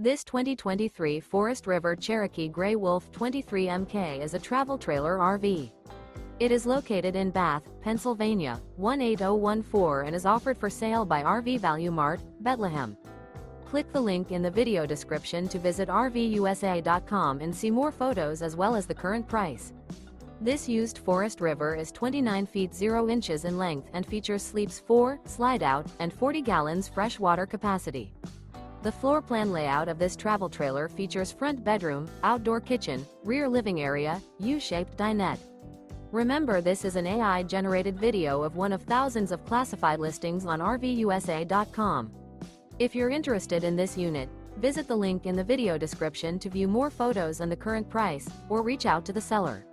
This 2023 Forest River Cherokee Grey Wolf 23MK is a travel trailer RV. It is located in Bath, Pennsylvania, 18014 and is offered for sale by RV Value Mart, Behtlehem. Click the link in the video description to visit RVUSA.com and see more photos as well as the current price. This used Forest River is 29 feet 0 inches in length and features sleeps 4, slide-out, and 40 gallons fresh water capacity. The floor plan layout of this travel trailer features front bedroom, outdoor kitchen, rear living area, U-shaped dinette. Remember, this is an AI-generated video of one of thousands of classified listings on RVUSA.com. If you're interested in this unit, visit the link in the video description to view more photos and the current price, or reach out to the seller.